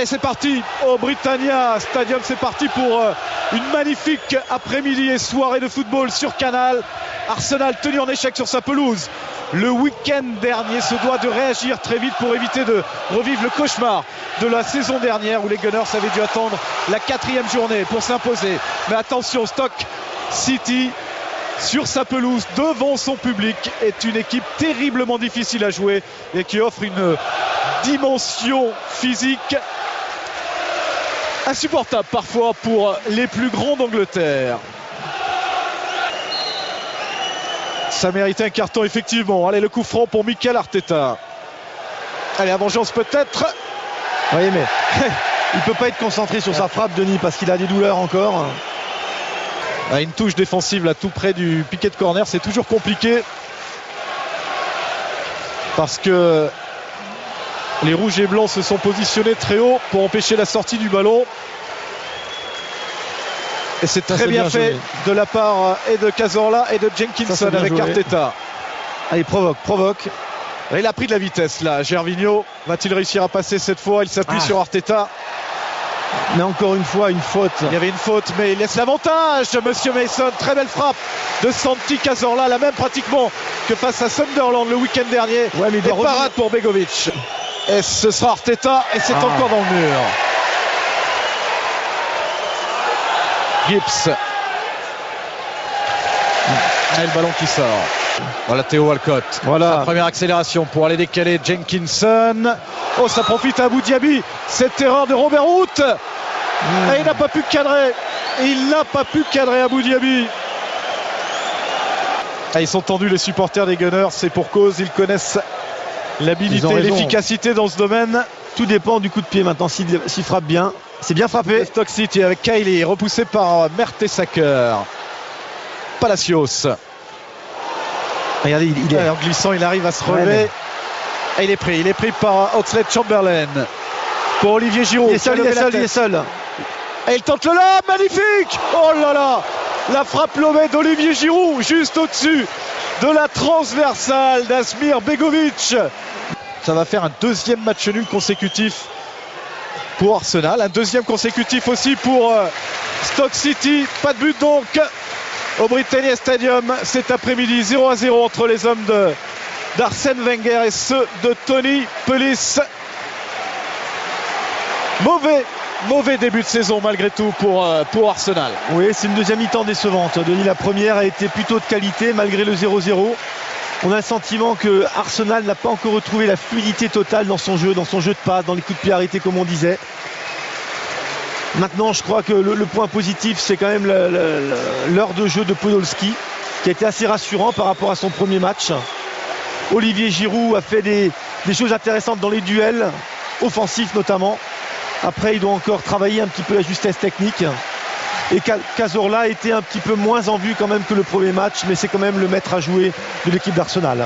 Allez, c'est parti au Britannia Stadium, c'est parti pour une magnifique après-midi et soirée de football sur Canal. Arsenal tenu en échec sur sa pelouse le week-end dernier se doit de réagir très vite pour éviter de revivre le cauchemar de la saison dernière où les Gunners avaient dû attendre la 4e journée pour s'imposer. Mais attention, Stoke City sur sa pelouse devant son public est une équipe terriblement difficile à jouer et qui offre une dimension physique insupportable parfois pour les plus grands d'Angleterre. Ça méritait un carton effectivement. Allez, le coup franc pour Mikel Arteta. Allez, la vengeance peut-être. Oui, mais il peut pas être concentré sur sa frappe, Denis, parce qu'il a des douleurs encore. Une touche défensive là tout près du piquet de corner, c'est toujours compliqué parce que les rouges et blancs se sont positionnés très haut pour empêcher la sortie du ballon. Et c'est très bien fait de la part et de Cazorla et de Jenkinson avec Arteta. Allez, provoque. Et il a pris de la vitesse là, Gervinho. Va-t-il réussir à passer cette fois? Il s'appuie sur Arteta. Mais encore une fois, une faute. Il y avait une faute, mais il laisse l'avantage, Monsieur Mason. Très belle frappe de Santi Cazorla, la même pratiquement que face à Sunderland le week-end dernier. Ouais, mais il doit parade pour Begovic. Et ce sera Arteta, et c'est encore dans le mur. Gibbs. Et le ballon qui sort. Voilà Theo Walcott. Voilà. Sa première accélération pour aller décaler Jenkinson. Oh, ça profite à Abou Diaby. Cette erreur de Robert Root. Et il n'a pas pu cadrer. Il n'a pas pu cadrer Abou Diaby. Ils sont tendus les supporters des Gunners. C'est pour cause. Ils connaissent l'habilité et l'efficacité dans ce domaine. Tout dépend du coup de pied maintenant. S'il frappe bien. C'est bien frappé. Stoke City avec Kylie repoussé par Mertesacker. Palacios. Regardez, en glissant, il arrive à se relever. Et il est pris par Oxlade-Chamberlain. Pour Olivier Giroud. Il est seul. Et il tente le lob, magnifique. Oh là là, la frappe lobée d'Olivier Giroud, juste au-dessus de la transversale d'Asmir Begovic. Ça va faire un deuxième match nul consécutif pour Arsenal. Un deuxième consécutif aussi pour Stoke City. Pas de but donc au Britannia Stadium cet après-midi. 0-0 entre les hommes d'Arsène Wenger et ceux de Tony Pulis. Mauvais début de saison malgré tout pour Arsenal. Oui, c'est une deuxième mi-temps décevante. Denis, la première a été plutôt de qualité malgré le 0-0. On a le sentiment que Arsenal n'a pas encore retrouvé la fluidité totale dans son jeu de passe, dans les coups de pied arrêtés comme on disait. Maintenant, je crois que le point positif, c'est quand même l'heure de jeu de Podolski, qui a été assez rassurant par rapport à son premier match. Olivier Giroud a fait des choses intéressantes dans les duels, offensifs notamment. Après, il doit encore travailler un petit peu la justesse technique. Et Cazorla a été un petit peu moins en vue quand même que le premier match, mais c'est quand même le maître à jouer de l'équipe d'Arsenal.